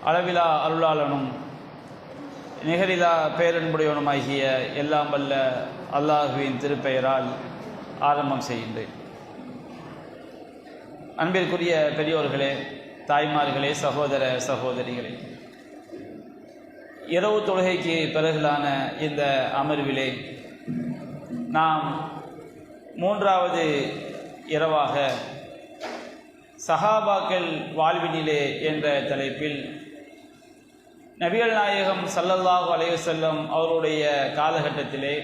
அளவிலா அருளாளனும் நிகரிலா பேரன்புடையவனுமாகிய எல்லாம் வல்ல அல்லாஹுவின் திருப்பெயரால் ஆரம்பம் செய்கின்றேன். அன்பிற்குரிய பெரியோர்களே, தாய்மார்களே, சகோதர சகோதரிகளே, இரவு தொழுகைக்கு பிறகுலான இந்த அமர்விலே நாம் மூன்றாவது இரவாக சஹாபாக்கள் வாழ்வினிலே என்ற தலைப்பில் நபிகள் நாயகம் ஸல்லல்லாஹு அலைஹி வஸல்லம் அவருடைய காலகட்டத்திலே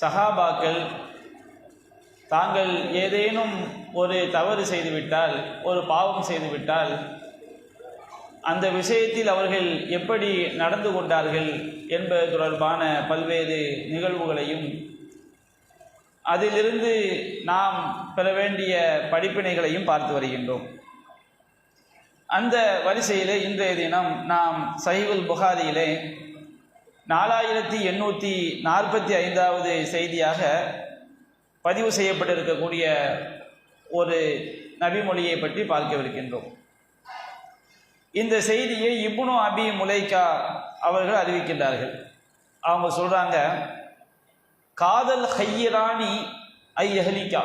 சஹாபாக்கள் தாங்கள் ஏதேனும் ஒரு தவறு செய்துவிட்டால், ஒரு பாவம் செய்துவிட்டால், அந்த விஷயத்தில் அவர்கள் எப்படி நடந்து கொண்டார்கள் என்பது தொடர்பான பல்வேறு நிகழ்வுகளையும் அதிலிருந்து நாம் பெற வேண்டிய படிப்பினைகளையும் பார்த்து வருகின்றோம். அந்த வரிசையிலே இன்றைய தினம் நாம் சஹீஹுல் புகாரியிலே 4845வது செய்தியாக பதிவு செய்யப்பட்டிருக்கக்கூடிய ஒரு நபிமொழியை பற்றி பார்க்கவிருக்கின்றோம். இந்த செய்தியை இப்னு அபி முலைகா அவர்கள் அறிவிக்கின்றார்கள். அவங்க சொல்கிறாங்க, காதல் ஹையிரானி ஐஹலிகா,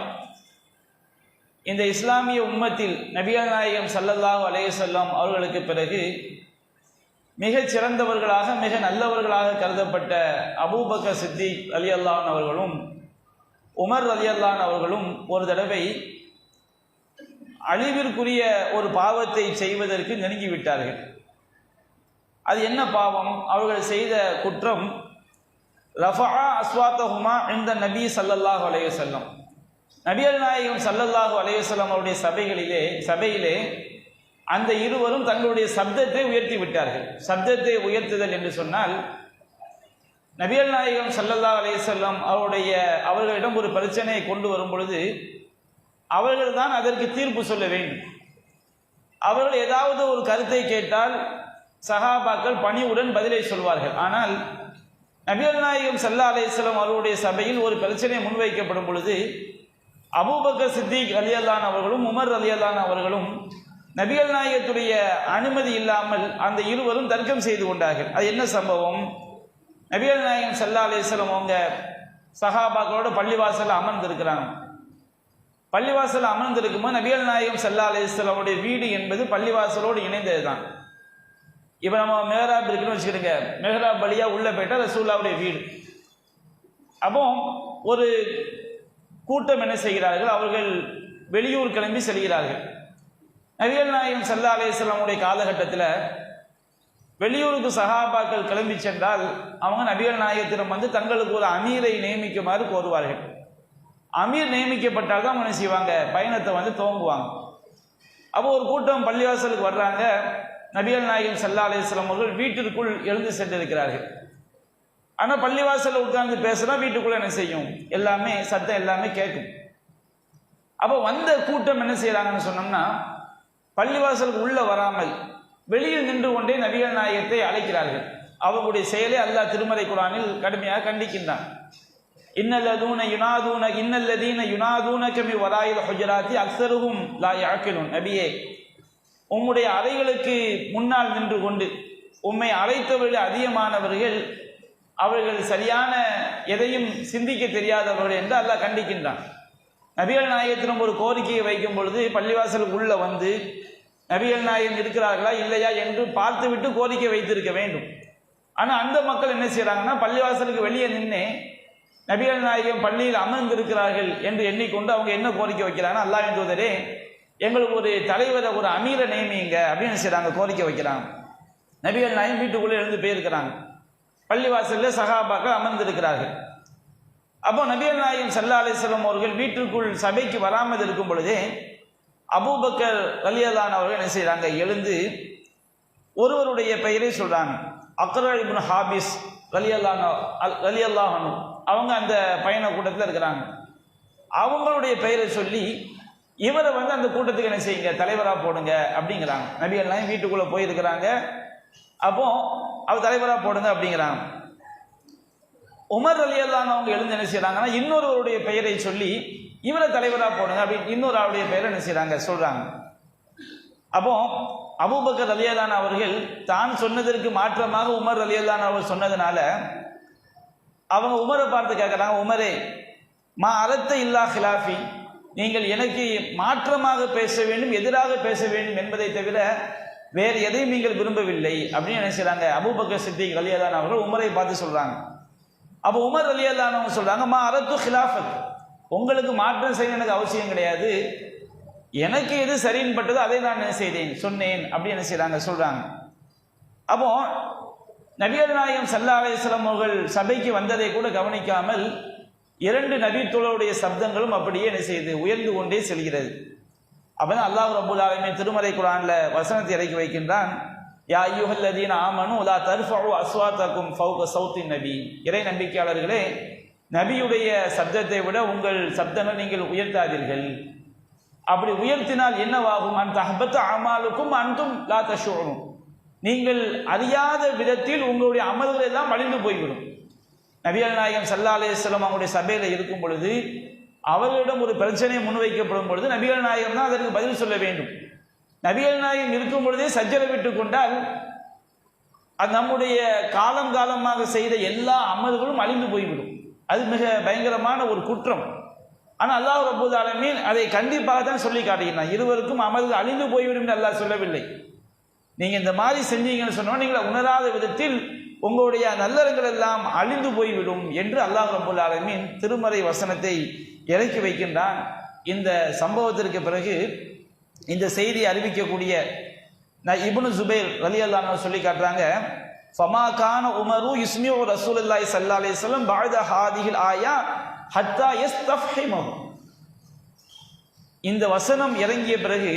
இந்த இஸ்லாமிய உம்மத்தில் நபிகள் நாயகம் ஸல்லல்லாஹு அலைஹி வஸல்லம் அவர்களுக்கு பிறகு மிகச் சிறந்தவர்களாக, மிக நல்லவர்களாக கருதப்பட்ட அபூபக்கர் சித்திக் ரலியல்லாஹு அன்ஹு அவர்களும் உமர் ரலியல்லாஹு அன்ஹு அவர்களும் ஒரு தடவை அழிவிற்குரிய ஒரு பாவத்தை செய்வதற்கு நெருங்கிவிட்டார்கள். அது என்ன பாவம்? அவர்கள் செய்த குற்றம் ரஃபஆ அஸ்வாத்தஹுமா இந்த நபி ஸல்லல்லாஹு அலைஹி வஸல்லம், நபிகள் நாயகம் ஸல்லல்லாஹு அலைஹி வஸல்லம் அவருடைய சபையிலே அந்த இருவரும் தங்களுடைய சப்தத்தை உயர்த்தி விட்டார்கள். சப்தத்தை உயர்த்துதல் என்று சொன்னால், நபிகள் நாயகம் ஸல்லல்லாஹு அலைஹி வஸல்லம் அவர்களிடம் ஒரு பிரச்சனையை கொண்டு வரும் பொழுது அவர்கள் தான் அதற்கு தீர்ப்பு சொல்ல வேண்டும். அவர்கள் ஏதாவது ஒரு கருத்தை கேட்டால் சஹாபாக்கள் பணிவுடன் பதிலை சொல்வார்கள். ஆனால் நபிகள் நாயகம் ஸல்லல்லாஹு அலைஹி வஸல்லம் அவருடைய சபையில் ஒரு பிரச்சனை முன்வைக்கப்படும் பொழுது அபூபக்கர் சித்திக் ரலியல்லாஹு அன்ஹு அவர்களும் உமர் ரலியல்லாஹு அன்ஹு அவர்களும் நபிகள் நாயகத்துடைய அனுமதி இல்லாமல் அந்த இருவரும் தர்க்கம் செய்து கொண்டார்கள். அது என்ன சம்பவம்? நபிகள் நாயகம் ஸல்லல்லாஹு அலைஹி வஸல்லம் அவங்க சஹாபாக்களோட பள்ளிவாசல் அமர்ந்திருக்கிறாங்க. பள்ளிவாசல் அமர்ந்திருக்கும்போது நபிகள் நாயகம் ஸல்லல்லாஹு அலைஹி வஸல்லமுடைய வீடு என்பது பள்ளிவாசலோடு இணைந்தது தான். இப்போ நம்ம மெஹராப் இருக்குன்னு வச்சுக்கிடுங்க, மெஹராப் வழியா உள்ள போயிட்டா ரசூலுல்லாஹ்வுடைய வீடு. அப்போ ஒரு கூட்டம் என்ன செய்கிறார்கள்? அவர்கள் வெளியூர் கிளம்பி செல்கிறார்கள். நபிகள் நாயகம் ஸல்லல்லாஹு அலைஹி வஸல்லமுடைய காலகட்டத்தில் வெளியூருக்கு சஹாபாக்கள் கிளம்பி சென்றால் அவங்க நபிகள் நாயகத்திடம் வந்து தங்களுக்கு ஒரு அமீரை நியமிக்குமாறு கோருவார்கள். அமீர் நியமிக்கப்பட்டால் தான் என்ன செய்வாங்க? பயணத்தை வந்து துவங்குவாங்க. அப்போ ஒரு கூட்டம் பள்ளிவாசலுக்கு வர்றாங்க. நபிகள் நாயகம் ஸல்லல்லாஹு அலைஹி வஸல்லம் அவர்கள் வீட்டிற்குள் எழுந்து சென்றிருக்கிறார்கள். ஆனால் பள்ளிவாசலில் உட்கார்ந்து பேசுனா வீட்டுக்குள்ள என்ன செய்யும்? எல்லாமே சத்தம் எல்லாமே கேட்கும். அப்போ வந்த கூட்டம் என்ன செய்யறாங்கன்னு சொன்னோம்னா, பள்ளிவாசலுக்கு உள்ள வராமல் வெளியில் நின்று கொண்டே நபிகள் நாயகத்தை அழைக்கிறார்கள். அவர்களுடைய செயலை அல்லாஹ் திருமறை குர்ஆனில் கடுமையாக கண்டிக்கின்றான். இன்னல்லதீன யுனாதூனக மின் வராயில் ஹுஜராத்தி அக்ஸருஹும் லா யஅகிலூன். நபியே, உம்முடைய அறைகளுக்கு முன்னால் நின்று கொண்டு உம்மை அழைத்தவர்கள் அதிகமானவர்கள் அவர்கள் சரியான எதையும் சிந்திக்க தெரியாதவர்கள் என்று அல்லாஹ் கண்டிக்கின்றான். நபிகள் நாயகத்திடம் ஒரு கோரிக்கையை வைக்கும் பொழுது பள்ளிவாசலுக்கு உள்ள வந்து நபிகள் நாயகம் இருக்கிறார்களா இல்லையா என்று பார்த்துவிட்டு கோரிக்கை வைத்திருக்க வேண்டும். ஆனால் அந்த மக்கள் என்ன செய்யறாங்கன்னா, பள்ளிவாசலுக்கு வெளியே நின்று நபிகள் நாயகம் பள்ளியில் அமர்ந்திருக்கிறார்கள் என்று எண்ணிக்கொண்டு அவங்க என்ன கோரிக்கை வைக்கிறாங்கன்னா, அல்லாஹ்வின் தூதரே, எங்களுக்கு ஒரு தலைவரை, ஒரு அமீரை நியமிங்க அப்படின்னு செய்யறாங்க, கோரிக்கை வைக்கிறாங்க. நபிகள் நாயகம் வீட்டுக்குள்ளே எழுந்து போயிருக்கிறாங்க. பள்ளிவாசலில் சஹாபாக்கள் அமர்ந்திருக்கிறார்கள். அப்போ நபிகள் நாயகம் ஸல்லல்லாஹு அலைஹி வஸல்லம் அவர்கள் வீட்டிற்குள் சபைக்கு வராமல் இருக்கும் பொழுதே அபூபக்கர் ரலியல்லாஹு அன்ஹு அவர்கள் என்ன செய்யறாங்க? எழுந்து ஒருவருடைய பெயரை சொல்றாங்க. அக்ரா இப்னு ஹாபிஸ் ரலியல்லாஹு அன்ஹு அவங்க அந்த பயண கூட்டத்தில் இருக்கிறாங்க. அவங்களுடைய பெயரை சொல்லி இவரை வந்து அந்த கூட்டத்துக்கு என்ன செய்யுங்க? தலைவராக போடுங்க அப்படிங்கிறாங்க. நபிகள் நாயகம் வீட்டுக்குள்ள போயிருக்கிறாங்க. அப்போ அவர் தலைவராக போடுங்க அப்படிங்கிறாங்க. உமர் ரலியல்லாஹு அன்ஹு அவங்க எழுந்து என்ன செய்யறாங்கன்னா, இன்னொருவருடைய பெயரை சொல்லி இவரை தலைவராக போடுங்க அப்படின்னு இன்னொரு ஆளுடைய பெயரை என்ன செய்யறாங்க? சொல்றாங்க. அப்போ அபூபக்கர் ரலியல்லாஹு அவர்கள் தான் சொன்னதற்கு மாற்றமாக உமர் ரலியல்லாஹு அவர் சொன்னதுனால அவங்க உமரை பார்த்து கேட்குறாங்க, உமரே மா அரத்த இல்லா ஹிலாஃபி, நீங்கள் எனக்கு மாற்றமாக பேச வேண்டும், எதிராக பேச வேண்டும் என்பதை தவிர வேறு எதையும் நீங்கள் விரும்பவில்லை அப்படின்னு நினைச்சாங்க. அபூபக்கர் சித்திக் ரலியல்லாஹு அவர்கள் உமரை பார்த்து சொல்றாங்க. அப்போ உமர் ரலியல்லாஹு அவங்க சொல்றாங்க, மா அரத்து ஹிலாஃபத், உங்களுக்கு மாற்றம் செய்ய எனக்கு அவசியம் கிடையாது, எனக்கு எது சரின்னு பட்டதோ அதை நான் என்ன செய்தேன் சொன்னேன் அப்படி என்ன செய்யறாங்க சொல்றாங்க. அப்போ நபிகள் நாயகம் ஸல்லல்லாஹு அலைஹி வஸல்லம் அவர்கள் சபைக்கு வந்ததை கூட கவனிக்காமல் 2 நபி தோழருடைய சப்தங்களும் அப்படியே என்ன செய்து உயர்ந்து கொண்டே செல்கிறது. அப்பதான் அல்லாஹ் ரப்பல் ஆலமீன் திருமறை குர்ஆன்ல வசனத்தை இறக்கி வைக்கின்றான், யா அய்யுஹல்லதீன ஆமனு லா தர்ஃபஉ அஸ்வாத்தகும் ஃபௌக ஸௌத்தின் நபி, இறை நம்பிக்கையாளர்களே நபியுடைய சப்தத்தை விட உங்கள் சப்தங்கள் நீங்கள் உயர்த்தாதீர்கள். அப்படி உயர்த்தினால் என்னவாகும், அன் தஹபத அமாலுக்கும் அன்தும் லா தஷூரும், நீங்கள் அறியாத விதத்தில் உங்களுடைய அமல்கள் எல்லாம் அழிந்து போய்விடும். நபிகள் நாயகம் ஸல்லல்லாஹு அலைஹி வஸல்லம் அவங்களுடைய சபையில இருக்கும் பொழுது அவர்களிடம் ஒரு பிரச்சனை முன்வைக்கப்படும் பொழுது நபிகள் நாயகம் தான் அதற்கு பதில் சொல்ல வேண்டும். நபிகள் நாயகம் இருக்கும் பொழுதே சஜ்ஜலை விட்டு கொண்டால் அது நம்முடைய காலம் காலமாக செய்த எல்லா அமல்களும் அழிந்து போய்விடும். அது மிக பயங்கரமான ஒரு குற்றம். ஆனால் அல்லாஹ் ரப்பல் ஆலமீன் அதை கண்டிப்பாக தான் சொல்லி காட்டுகிறான். இருவருக்கும் அமல்கள் அழிந்து போய்விடும் என்று அல்லாஹ் சொல்லவில்லை. நீங்க இந்த மாதிரி செஞ்சீங்கன்னு சொன்னா நீங்கள் உணராத விதத்தில் உங்களுடைய நல்லறங்கள் எல்லாம் அழிந்து போய்விடும் என்று அல்லாஹ் ரப்பல் ஆலமீன் திருமறை வசனத்தை இறக்கி வைக்கின்றான். இந்த சம்பவத்திற்கு பிறகு இந்த செய்தியை அறிவிக்கக்கூடிய இப்னு ஜுபைர் ரலியல்லாஹு அன்ஹு சொல்லி காட்டுறாங்க, ஃபமா கான உமரு யுஸ்மிஉ ரசூலுல்லாஹி ஸல்லல்லாஹு அலைஹி வஸல்லம் பஅத ஹாதிஹில் ஆயா ஹத்தா யஸ்தஃஹிமஹு. இந்த வசனம் இறங்கிய பிறகு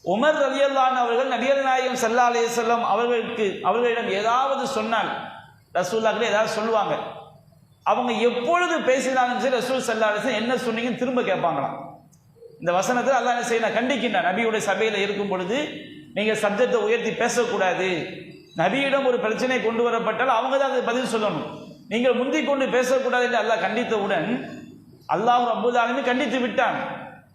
உமர் ரலியல்லாஹு அன்ஹு அவர்கள் நபிகள் நாயகம் ஸல்லல்லாஹு அலைஹி வஸல்லம் அவர்களிடம் ஏதாவது சொன்னால், ரசூலுல்லாஹ் ஏதாவது சொல்லுவாங்க, அவங்க எப்பொழுது பேசினாலும் சரி ரசூல் ஸல்லல்லாஹு அலைஹி வஸல்லம் என்ன சொன்னீங்கன்னு திரும்ப கேட்பாங்களாம். இந்த வசனத்தில் அல்லாஹ் என்ன செய்ய கண்டிக்கின்றான், நபியுடைய சபையில் இருக்கும் பொழுது நீங்க சப்தத்தை உயர்த்தி பேசக்கூடாது. நபியிடம் ஒரு பிரச்சனை கொண்டு வரப்பட்டால் அவங்க தான் அதுக்கு பதில் சொல்லணும், நீங்கள் முந்திக் கொண்டு பேசக்கூடாது என்று அல்லாஹ் கண்டித்தவுடன் அல்லாஹ் ரப்பல் ஆலமீன் கண்டித்து விட்டான்.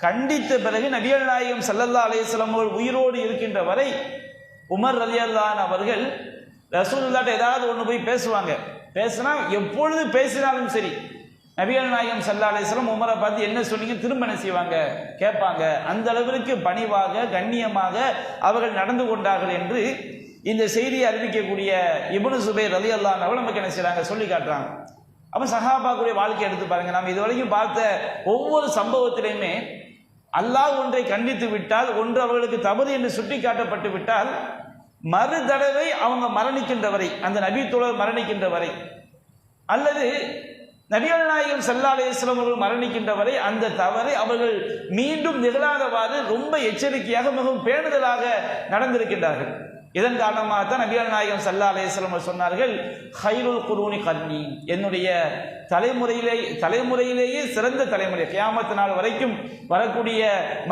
கண்டித்த பிறகு நபிகள் நாயகம் ஸல்லல்லாஹு அலைஹி வஸல்லம் அவர்கள் உயிரோடு இருக்கின்ற வரை உமர் ரலியல்லாஹு அன்ஹு அவர்கள் ரசூலுல்லாஹ்ட்ட ஏதாவது ஒன்று போய் பேசுவாங்க. பேசினா எப்பொழுது பேசினாலும் சரி நபிகள் நாயகம் ஸல்லல்லாஹு அலைஹி வஸல்லம் உமரை பார்த்து என்ன சொன்னீங்க திரும்ப என்ன செய்வாங்க கேட்பாங்க. அந்த அளவிற்கு பணிவாக கண்ணியமாக அவர்கள் நடந்து கொண்டார்கள் என்று இந்த செய்தியை அறிவிக்கக்கூடிய இப்னு ஜுபைர் ரலியல்லாஹு அன்ஹு அவர்கள் நமக்கு என்ன செய்றாங்க சொல்லி காட்டுறாங்க. அப்ப சஹாபாக்குடைய வாழ்க்கை எடுத்து பாருங்க. நாம் இதுவரைக்கும் பார்த்த ஒவ்வொரு சம்பவத்திலையுமே அல்லாஹ் ஒன்றை கண்டித்து விட்டால், ஒன்று அவர்களுக்கு தவறு என்று சுட்டி காட்டப்பட்டு விட்டால், மறு தடவை அவங்க மரணிக்கின்ற வரை, அந்த நபி தோழர் மரணிக்கின்ற வரை, அல்லது நபிகள் நாயகம் ஸல்லல்லாஹு அலைஹி வஸல்லம் அவர்கள் மரணிக்கின்ற வரை அந்த தவறை அவர்கள் மீண்டும் நிகழாதவாறு ரொம்ப எச்சரிக்கையாக மிகவும் பேணுதலாக நடந்திருக்கின்றார்கள். இதன் காரணமாக தான் நபிகள் நாயகம் ஸல்லல்லாஹு அலைஹி வஸல்லம் சொன்னார்கள், ஹைருல் குரூனி கர்னி, என்னுடைய தலைமுறையிலேயே சிறந்த தலைமுறை, கியாமத் நாள் வரைக்கும் வரக்கூடிய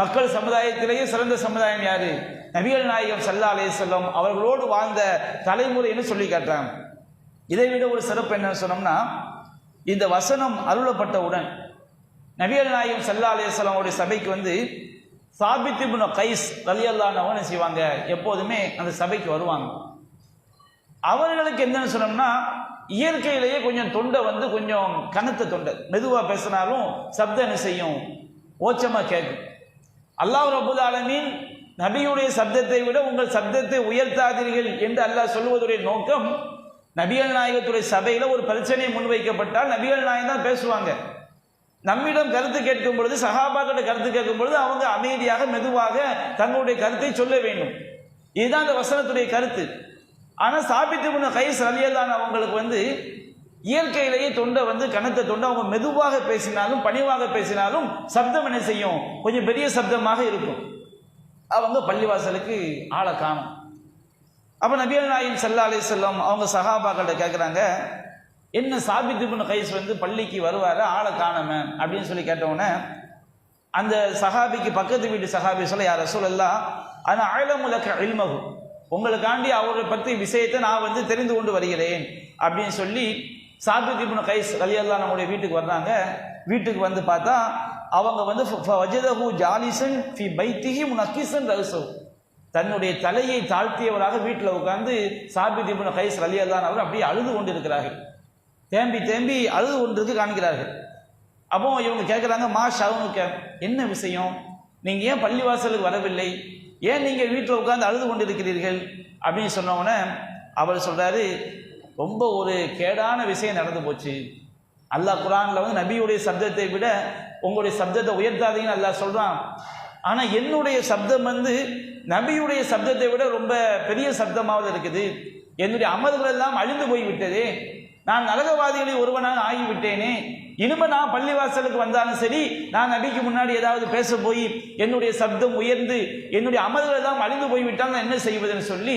மக்கள் சமுதாயத்திலேயே சிறந்த சமுதாயம் யாரு, நபிகள் நாயகம் ஸல்லல்லாஹு அலைஹி வஸல்லம் அவர்களோடு வாழ்ந்த தலைமுறைன்னு சொல்லி காட்டுறாங்க. இதை விட ஒரு சிறப்பு என்னன்னு சொன்னோம்னா, இந்த வசனம் அருளப்பட்டவுடன் நபிகள் நாயகம் ஸல்லல்லாஹு அலைஹி வஸல்லம் அவருடைய சபைக்கு வந்து சாபித் இப்னு கைஸ் ரலியல்லாஹு அன்ஹு என்ன செய்வாங்க, எப்போதுமே அந்த சபைக்கு வருவாங்க. அவர்களுக்கு என்னன்னு சொன்னோம்னா, இயற்கையிலேயே கொஞ்சம் தொண்டை வந்து கொஞ்சம் கனத்த தொண்டை, மெதுவா பேசினாலும் சப்தம் என்ன செய்யும் ஓச்சமா கேட்கும். அல்லாஹ் ரப்பல் ஆலமீன் நபியுடைய சப்தத்தை விட உங்கள் சப்தத்தை உயர்த்தாதீர்கள் என்று அல்லாஹ் சொல்லுவதுடைய நோக்கம், நபிகள் நாயகத்துடைய சபையில ஒரு பிரச்சனையை முன்வைக்கப்பட்டால் நபிகள் நாயகம் தான் பேசுவாங்க. நம்மிடம் கருத்து கேட்கும் பொழுது, சஹாபாக்களோட கருத்து கேட்கும் பொழுது அவங்க அமைதியாக மெதுவாக தங்களுடைய கருத்தை சொல்ல வேண்டும். இதுதான் அந்த வசனத்துடைய கருத்து. ஆனா சாபித் இப்னு கைஸ் ரலியல்லாஹு அன்ஹு அவங்களுக்கு வந்து இயற்கையிலேயே தொண்டை வந்து கனத்த தொண்டை, அவங்க மெதுவாக பேசினாலும் பணிவாக பேசினாலும் சப்தம் என்ன செய்யும் கொஞ்சம் பெரிய சப்தமாக இருக்கும். அவங்க பள்ளிவாசலுக்கு ஆளை காணும். அப்ப நபிகள் நாயகம் ஸல்லல்லாஹு அலைஹி வஸல்லம் அவங்க சஹாபாக்கள கேட்குறாங்க, என்ன சாபித் இப்னு கைஸ் வந்து பள்ளிக்கு வருவாரு ஆளை காணாம அப்படின்னு சொல்லி கேட்டவுடனே அந்த சஹாபிக்கு பக்கத்து வீட்டு சஹாபி சொல்ல, யா ரசூலல்லாஹ் அன அஅலமு லக இல்மஹு, உங்களுக்காண்டி அவரை பற்றி விஷயத்தை நான் வந்து தெரிந்து கொண்டு வருகிறேன் அப்படின்னு சொல்லி சாபித் இப்னு கைஸ் ரலியல்லாஹு நம்முடைய வீட்டுக்கு வர்றாங்க. வீட்டுக்கு வந்து பார்த்தா அவங்க வந்து வஜதஹு ஜாலிசன் ஃபி பைத்திஹி முனக்கிசன் ரஸு, தன்னுடைய தலையை தாழ்த்தியவராக வீட்டில் உட்கார்ந்து சாபித் இப்னு கைஸ் ரலியல்லாஹு அன்ஹு அவர் அப்படியே அழுது கொண்டிருக்கிறார்கள். தேம்பி தேம்பி அழுது கொண்டிருக்கு காண்கிறார்கள். அப்போ இவங்க கேட்குறாங்க, மா ஷவுனுக்க, என்ன விஷயம், நீங்கள் ஏன் பள்ளிவாசலுக்கு வரவில்லை, ஏன் நீங்கள் வீட்டில் உட்கார்ந்து அழுது கொண்டிருக்கிறீர்கள் அப்படின்னு சொன்னோன்னே அவர் சொல்கிறாரு, ரொம்ப ஒரு கேடான விஷயம் நடந்து போச்சு. அல்லாஹ் குர்ஆன்ல வந்து நபியுடைய சப்தத்தை விட உங்களுடைய சப்தத்தை உயர்த்தாதீங்கன்னு அல்லாஹ் சொல்கிறான். ஆனால் என்னுடைய சப்தம் வந்து நபியுடைய சப்தத்தை விட ரொம்ப பெரிய சப்தமாவது இருக்குது. என்னுடைய அமல்கள் எல்லாம் அழிந்து போய்விட்டதே, நான் நரகவாதிகளில் ஒருவனாக ஆகிவிட்டேனே. இனிமே நான் பள்ளிவாசலுக்கு வந்தாலும் சரி, நான் நபிக்கு முன்னாடி ஏதாவது பேச போய் என்னுடைய சப்தம் உயர்ந்து என்னுடைய அமல்கள் எல்லாம் அழிந்து போய்விட்டால் நான் என்ன செய்வதுன்னு சொல்லி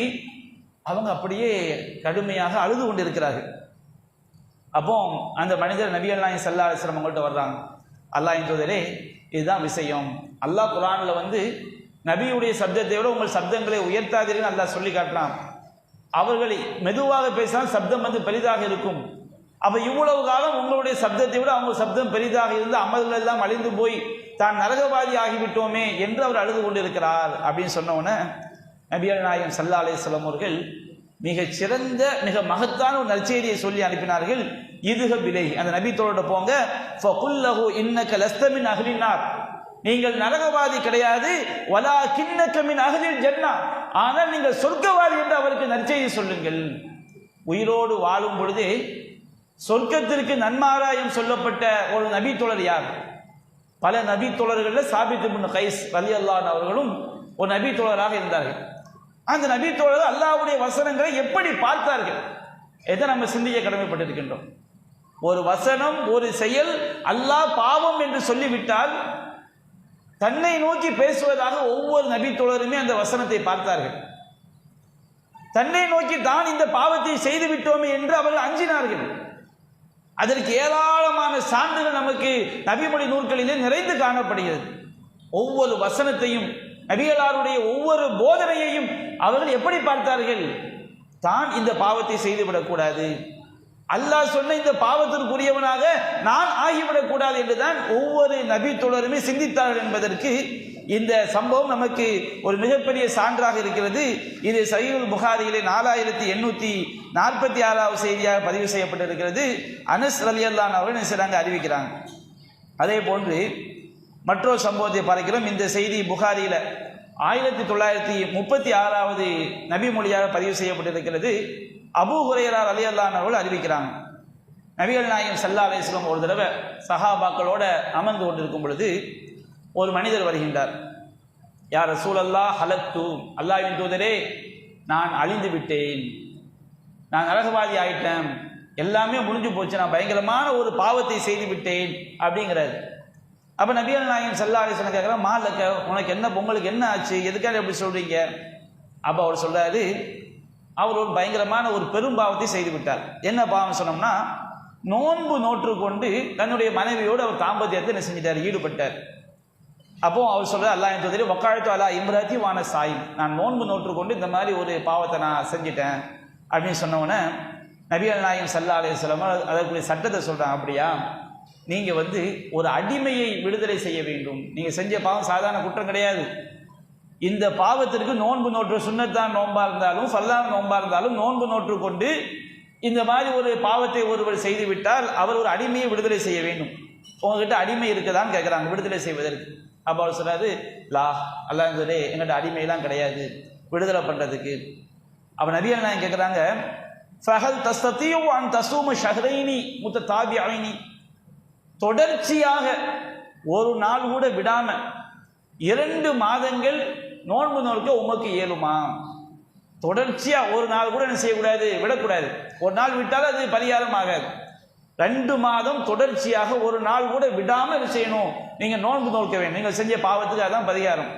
அவங்க அப்படியே கடுமையாக அழுது கொண்டிருக்கிறார்கள். அப்போ அந்த மனிதர் நபி அல்லாஹ் ஸல்லல்லாஹு அலைஹி வஸல்லம் அவங்கள்ட்ட வர்றாங்க. அல்லாஹ்வின் தூதரே, இதுதான் விஷயம். அல்லாஹ் குர்ஆன்ல வந்து நபியுடைய சப்தத்தை விட உங்கள் சப்தங்களை உயர்த்தாதீர்கள் அல்லாஹ் சொல்லி காட்டலாம். அவர்களை மெதுவாக பேசினால் சப்தம் வந்து பெரிதாக இருக்கும். அப்ப இவ்வளவு காலம் உங்களுடைய சப்தத்தை விட அவங்க சப்தம் பெரிதாக இருந்து அமல்கள் எல்லாம் அழிந்து போய் தான் நரகவாதி ஆகிவிட்டோமே என்று அவர் அழுது கொண்டிருக்கிறார் அப்படின்னு சொன்ன உடனே நபிகள் நாயகம் ஸல்லல்லாஹு அலைஹி வஸல்லம் அவர்கள் மிகச் சிறந்த மிக மகத்தான ஒரு நற்செய்தியை சொல்லி அனுப்பினார்கள். இதுக விலை, அந்த நபி தோழோட போங்க, ஃபகுல்லஹு இன்னக லஸ்த மின் அஹ்லின் நார், நீங்கள் நரகவாதி கிடையாது, வலாகின்னக மின் அஹ்லில் ஜன்னah, ஆனால் நீங்கள் சொர்க்கவாதி என்று அவருக்கு நற்செய்தி சொல்லுங்கள். உயிரோடு வாழும் பொழுதே சொர்க்கத்திற்கு நன்மாராயம் சொல்லப்பட்ட ஒரு நபி தோழர் யார்? பல நபி தோழர்கள் சாபித் இப்னு கைஸ் ரலியல்லாஹு அன்ஹு அவர்களும் ஒரு நபி தோழராக இருந்தார்கள். அந்த நபி தோழர் அல்லாஹ்வுடைய வசனங்களை எப்படி பார்த்தார்கள் எதை நம்ம சிந்திக்க கடமைப்பட்டிருக்கின்றோம். ஒரு வசனம் ஒரு செயல் அல்லாஹ் பாவம் என்று சொல்லிவிட்டால் தன்னை நோக்கி பேசுவதாக ஒவ்வொரு நபி தோழருமே அந்த வசனத்தை பார்த்தார்கள். தன்னை நோக்கி தான் இந்த பாவத்தை செய்து விட்டோமே என்று அவர்கள் அஞ்சினார்கள். அதற்கு ஏராளமான சான்றுகள் நமக்கு நபிமொழி நூல்களிலே நிறைந்து காணப்படுகிறது. ஒவ்வொரு வசனத்தையும் நபிகளாருடைய ஒவ்வொரு போதனையையும் அவர்கள் எப்படி பார்த்தார்கள்? தான் இந்த பாவத்தை செய்துவிடக்கூடாது, அல்லாஹ் சொன்ன இந்த பாவத்திற்குரியவனாக நான் ஆகிவிடக்கூடாது என்றுதான் ஒவ்வொரு நபி தோழருமே சிந்தித்தார்கள் என்பதற்கு இந்த சம்பவம் நமக்கு ஒரு மிகப்பெரிய சான்றாக இருக்கிறது. இது சஹீஹுல் புகாரியிலே 4846வது செய்தியாக பதிவு செய்யப்பட்டிருக்கிறது. அனஸ் ரலியல்லாஹு அன்ஹு அவர்கள் செய்றாங்க அறிவிக்கிறாங்க. அதே போன்று மற்றொரு சம்பவத்தை பார்க்கிறோம். இந்த செய்தி புகாரியில 1936வது நபி மொழியாக பதிவு செய்யப்பட்டிருக்கிறது. அபூ ஹுரைரா ரலியல்லாஹு அன்ஹு அவர்கள் அறிவிக்கிறாங்க, நபிகள் நாயகம் ஸல்லல்லாஹு அலைஹி வஸல்லம் ஒரு தடவை சஹாபாக்களோட அமர்ந்து கொண்டிருக்கும் பொழுது ஒரு மனிதர் வருகின்றார். யா ரசூலல்லாஹ் ஹலக்து, அல்லாஹ்வின் தூதரே நான் அழிந்து விட்டேன், நான் நரகவாதி ஆயிட்டேன், எல்லாமே முடிஞ்சு போச்சு, நான் பயங்கரமான ஒரு பாவத்தை செய்து விட்டேன் அப்படிங்கிறார். அப்போ நபிகள் நாயகம் ஸல்லல்லாஹு அலைஹி வஸல்லம் கேட்குறேன், மாலக்க, உனக்கு என்ன, உங்களுக்கு என்ன ஆச்சு, எதுக்காக எப்படி சொல்றீங்க? அப்போ அவர் சொல்றாரு, அவர் ஒரு பயங்கரமான ஒரு பெரும் பாவத்தை செய்து விட்டார். என்ன பாவம் சொன்னோம்னா, நோன்பு நோற்று கொண்டு தன்னுடைய மனைவியோடு அவர் தாம்பத்தியத்தை என்ன செஞ்சிட்டார், ஈடுபட்டார். அப்போ அவர் சொல்றார், அல்லாஹ்வின் தூதரே வக்காயத்து அலா இம்ரத்தி வான சாயிம், நான் நோன்பு நோற்று கொண்டு இந்த மாதிரி ஒரு பாவத்தை நான் செஞ்சிட்டேன் அப்படின்னு சொன்னவொன்னே நபிகள் நாயகம் ஸல்லல்லாஹு அலைஹி வஸல்லம் அதற்குரிய சட்டத்தை சொல்றாங்க, அப்படியா, நீங்க வந்து ஒரு அடிமையை விடுதலை செய்ய வேண்டும், நீங்க செஞ்ச பாவம் சாதாரண குற்றம் கிடையாது, இந்த பாவத்திற்கு நோன்பு நோற்று சுன்னத்தான் நோன்பா இருந்தாலும் ஃபர்லான நோன்பா இருந்தாலும் நோன்பு நோற்று கொண்டு இந்த மாதிரி ஒரு பாவத்தை ஒருவர் செய்து விட்டால் அவர் ஒரு அடிமையை விடுதலை செய்ய வேண்டும். உங்ககிட்ட அடிமை இருக்குதான்னு கேட்குறாங்க விடுதலை செய்வதற்கு. அப்போ அவர் சொல்றாரு, லா, அல்லாஹ் சொல்லி எங்கிட்ட அடிமையெல்லாம் கிடையாது விடுதலை பண்றதுக்கு. அப்போ நபிகள் நாயகம் கேட்குறாங்க, ஃபஹல் தஸ்ததியு அன் தஸூம ஷஹ்ரைனி முத்ததாபிஐனி, தொடர்ச்சியாக ஒரு நாள் கூட விடாம 2 மாதங்கள் நோன்பு நோக்க உமக்கு இயலுமா? தொடர்ச்சியா ஒரு நாள் கூட என்ன செய்யக்கூடாது, விடக்கூடாது. ஒரு நாள் விட்டால் அது பரிகாரம் ஆகாது. 2 மாதம் தொடர்ச்சியாக ஒரு நாள் கூட விடாம என்ன செய்யணும், நீங்க நோன்பு நோக்க வேண்டும், நீங்கள் செஞ்ச பாவத்துக்கு அதான் பரிகாரம்.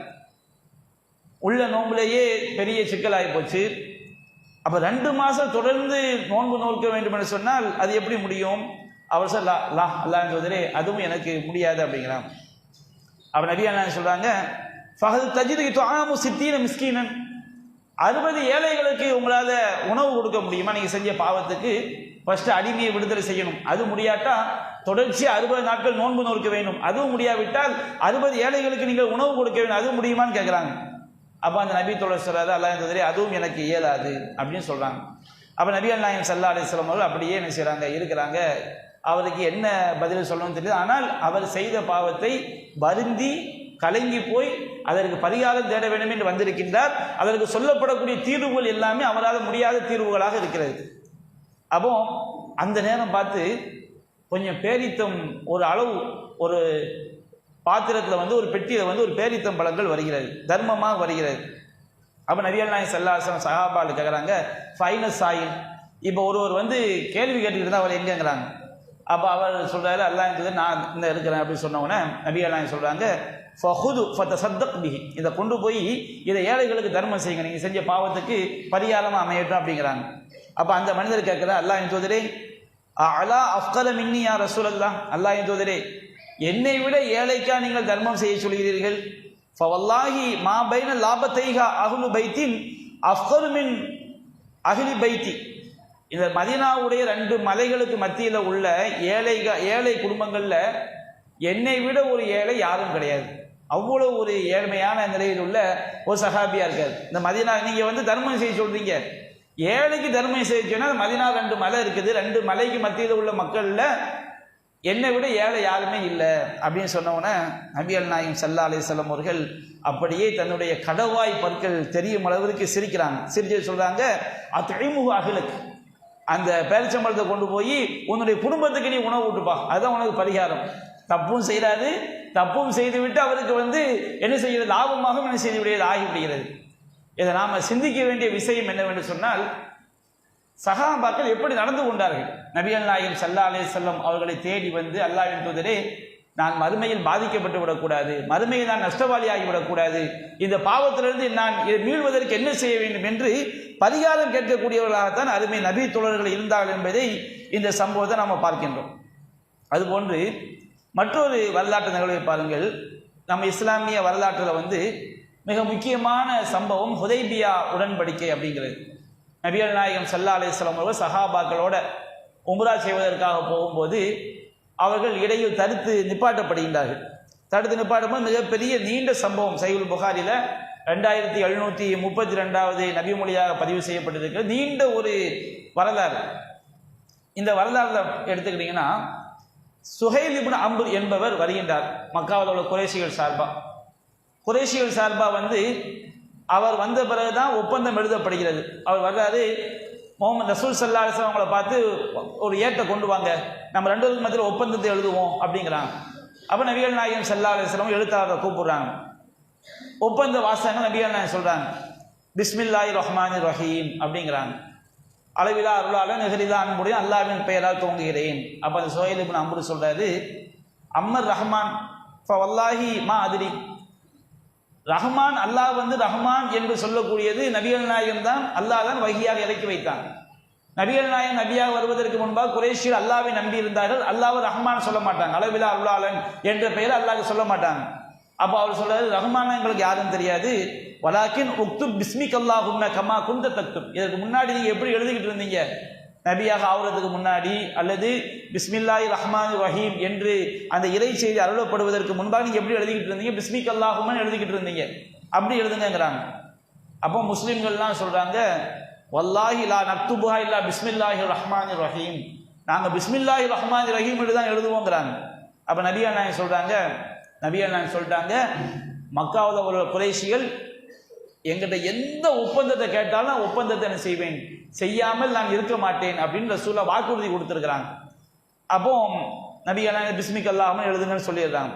உள்ள நோன்புலேயே பெரிய சிக்கலாகி போச்சு. அப்ப 2 மாசம் தொடர்ந்து நோன்பு நோக்க வேண்டும் என்று சொன்னால் அது எப்படி முடியும்? அவர் சொல்ல, அல்லாஹ் சோதரே அதுவும் எனக்கு முடியாது அப்படிங்கிறான். அவர் நபி அல்லாஹ் சொல்றாங்க, ஃபஹல் தஜிது துஆமு 60 மிஸ்கீனன், 60 ஏழைகளுக்கு உங்களால உணவு கொடுக்க முடியுமா? நீங்க செஞ்ச பாவத்துக்கு ஃபர்ஸ்ட் அடிமையை விடுதலை செய்யணும், அது முடியாட்டா தொடர்ச்சி 60 நாட்கள் நோன்பு நோக்க வேண்டும், அதுவும் முடியாவிட்டால் 60 ஏழைகளுக்கு நீங்கள் உணவு கொடுக்க வேண்டும், அது முடியுமான்னு கேட்குறாங்க. அப்போ அந்த நபி தோழர் சொல்றாரு, அல்லாஹ்வின் தூதரே அதுவும் எனக்கு இயலாது அப்படின்னு சொல்றாங்க. அப்போ நபிகள் நாயகம் ஸல்லல்லாஹு அலைஹி வஸல்லம் அவர்கள் அப்படியே என்ன செய்றாங்க இருக்கிறாங்க. அவருக்கு என்ன பதில் சொல்லணும்னு தெரியுது. ஆனால் அவர் செய்த பாவத்தை வருந்தி கலங்கி போய் அதற்கு பரிகாரம் தேட வேண்டும் என்று வந்திருக்கின்றார். அதற்கு சொல்லப்படக்கூடிய தீர்வுகள் எல்லாமே அவரால் முடியாத தீர்வுகளாக இருக்கிறது. அப்போ அந்த நேரம் பார்த்து கொஞ்சம் பேரித்தம் ஒரு அளவு ஒரு பாத்திரத்தில் ஒரு பெட்டியில் ஒரு பேரித்தம் பழங்கள் வருகிறது, தர்மமாக வருகிறது. அப்போ நபிகள் நாயகம் ஸல்லல்லாஹு அலைஹி வஸல்லம் சஹாபாக்கள் கேட்குறாங்க, ஃபைனஸ் சாயில். இப்போ ஒருவர் கேள்வி கேட்டுக்கிட்டு இருந்தால் அவர் எங்கேங்கிறாங்க. அப்போ அவர் சொல்கிறாரு, அல்லாஹ்வின் தூதர் நான் இந்த இருக்கிறேன் அப்படின்னு சொன்ன உடனே நபிகள் நாயகம் சொல்கிறாங்க, ஃபஹுது ஃபதஸத்தக் பிஹி, இதை கொண்டு போய் இதை ஏழைகளுக்கு தர்மம் செய்யுங்க, நீங்கள் செஞ்ச பாவத்துக்கு பரிகாரமாக அமையட்டும் அப்படிங்கிறாங்க. அப்போ அந்த மனிதர் கேட்குறார், அல்லாஹ்வின் தூதரே அலா அஃகர மின்னி யா ரசூலல்லாஹ், அல்லாஹ்வின் தூதரே என்னை விட ஏழைக்கா நீங்கள் தர்மம் செய்ய சொல்கிறீர்கள்? ஃபவல்லாஹி மா பைன லாபத்தைஹா அஹ்லு பைத்தின் அஃகரு மின் அஹ்லி பைத்தி. இந்த மதீனாவுடைய 2 மலைகளுக்கு மத்தியில் உள்ள ஏழை குடும்பங்களில் என்னை விட ஒரு ஏழை யாரும் கிடையாது. அவ்வளோ ஒரு ஏழ்மையான நிலையில் உள்ள ஒரு சஹாபியா இருக்காது. இந்த மதீனா நீங்கள் தர்மம் செய்ய சொல்றீங்க, ஏழைக்கு தர்மம் செய்ய சொன்னால் மதீனா 2 மலை இருக்குது, 2 மலைக்கு மத்தியில் உள்ள மக்களில் என்னை விட ஏழை யாருமே இல்லை அப்படின்னு சொன்னோன்னே நபிகள் நாயகம் ஸல்லல்லாஹு அலைஹி வஸல்லம் அவர்கள் அப்படியே தன்னுடைய கடவாய் பற்கள் தெரியும் அளவிற்கு சிரிக்கிறாங்க. சிரிச்சு சொல்றாங்க, அத்இமுஹு அஹ்லக், அந்த பேரிச்சம்பழத்தை கொண்டு போய் உன்னுடைய குடும்பத்துக்கு நீ உணவு ஊட்டுப்பா, அதுதான் உனக்கு பரிகாரம். தப்பும் செய்யறாரு, தப்பும் செய்துவிட்டு அவருக்கு என்ன செய்கிறது, லாபமாக என்ன செய்து விடுகிறது, ஆகிவிடுகிறது. இதை நாம சிந்திக்க வேண்டிய விஷயம் என்னவென்று சொன்னால், சஹாபாக்கள் எப்படி நடந்து கொண்டார்கள். நபிகள் நாயகம் ஸல்லல்லாஹு அலைஹி வஸல்லம் அவர்களை தேடி அல்லாஹ்வின் தூதரே நான் மறுமையில் பாதிக்கப்பட்டு விடக்கூடாது, மறுமையில் நான் நஷ்டவாளி ஆகிவிடக்கூடாது, இந்த பாவத்திலிருந்து நான் மீள்வதற்கு என்ன செய்ய வேண்டும் என்று பரிகாரம் கேட்கக்கூடியவர்களாகத்தான் அருமை நபி தோழர்கள் இருந்தார்கள் என்பதை இந்த சம்பவத்தை நாம் பார்க்கின்றோம். அதுபோன்று மற்றொரு வரலாற்று நிகழ்வை பாருங்கள். நம்ம இஸ்லாமிய வரலாற்றில் மிக முக்கியமான சம்பவம் ஹுதைபியா உடன்படிக்கை அப்படிங்கிறது. நபிகள் நாயகம் ஸல்லல்லாஹு அலைஹி வஸல்லம் அவர்கள் சஹாபாக்களோட உம்ரா செய்வதற்காக போகும்போது அவர்கள் இடையில் தடுத்து நிப்பாட்டப்படுகின்றார்கள். தடுத்து நிப்பாட்டும்போது மிகப்பெரிய நீண்ட சம்பவம் சஹீஹுல் புகாரில 2732வது நபிமொழியாக பதிவு செய்யப்பட்டிருக்கிறது. நீண்ட ஒரு வரலாறு. இந்த வரலாறுல எடுத்துக்கிட்டீங்கன்னா, சுஹைல் இப்னு அம்ர் என்பவர் வருகின்றார் மக்காவில் உள்ள குறைஷிகள் சார்பா. குறைஷிகள் சார்பா அவர் வந்த பிறகுதான் ஒப்பந்தம் எழுதப்படுகிறது. அவர் வர்றாரு, முஹம்மது ரசூல் ஸல்லல்லாஹு அலைஹி வஸல்லம் அவங்களை பார்த்து ஒரு ஏட்டை கொண்டு வாங்க, நம்ம 2 பேருக்கு மத்தியில் ஒப்பந்தத்தை எழுதுவோம் அப்படிங்கிறாங்க. அப்போ நபிகள் நாயகம் ஸல்லல்லாஹு அலைஹி வஸல்லம் எழுத்தாளரை கூப்பிடுறாங்க. ஒப்பந்த வாசகங்கள் நபிகள் நாயகம் சொல்றாங்க, பிஸ்மில்லாஹிர் ரஹ்மானிர் ரஹீம் அப்படிங்கிறாங்க. அளவிலா அருளாளன் நிகரிலா அன்புடைய அல்லாஹ்வின் பெயரால் துவங்குகிறேன். அப்போ அந்த சுஹைல் இப்னு அம்ர் சொல்றாரு, அம்மர் ரஹ்மான் ஃபவல்லாஹி மா அதிரி, ரஹ்மான் அல்லாஹ் ரஹ்மான் என்று சொல்லக்கூடியது நபிகள் நாயகம் தான், அல்லாஹ் தான் வஹியாக இறக்கி வைத்தான். நபிகள் நாயகம் நபியாக வருவதற்கு முன்பாக குறைஷிகள் அல்லாஹ்வை நம்பி இருந்தார்கள். அல்லாஹ் ரஹ்மான் சொல்ல மாட்டாங்க, அளவிலா அருளாளன் என்ற பெயரை அல்லாஹ் சொல்ல மாட்டாங்க. அப்போ அவர் சொல்றாரு, ரஹ்மான் எங்களுக்கு யாரும் தெரியாது, வலாக்கின் உக்துப் பிஸ்மிக் அல்லாஹும்ம கமா குந்த தக்துப், இதற்கு முன்னாடி நீங்க எப்படி எழுதிக்கிட்டு இருந்தீங்க, நபியாக ஆவறதுக்கு முன்னாடி அல்லது பிஸ்மில்லாஹி ரஹ்மான் ரஹீம் என்று அந்த இறை செய்தி அருளப்படுவதற்கு முன்பாக நீங்க எப்படி எழுதிக்கிட்டு இருந்தீங்க, பிஸ்மிக் அல்லாஹும்ம எழுதிக்கிட்டு இருந்தீங்க, அப்படி எழுதுங்கிறாங்க. அப்போ முஸ்லிம்கள்லாம் சொல்றாங்க, வல்லாஹி லா நக்துபுஹா இல்லா பிஸ்மில்லாஹி ரஹ்மான் ரஹீம், நாங்க பிஸ்மில்லாஹி ரஹ்மான் ரஹீம் என்று தான் எழுதுவோங்கிறாங்க. அப்ப நபிகள் நாயகம் சொல்லிட்டாங்க, மக்காவில் உள்ள குறைஷிகள் எங்கிட்ட எந்த ஒப்பந்தத்தை கேட்டாலும் ஒப்பந்தத்தை என்ன செய்வேன், செய்யாமல் நான் இருக்க மாட்டேன் அப்படின்னு ரசூலுல்லாஹ் வாக்குறுதி கொடுத்துருக்கிறாங்க. அப்போ நபிகள் நாயகம் பிஸ்மிக் அல்லாஹும்ம எழுதுங்கன்னு சொல்லிடுறாங்க.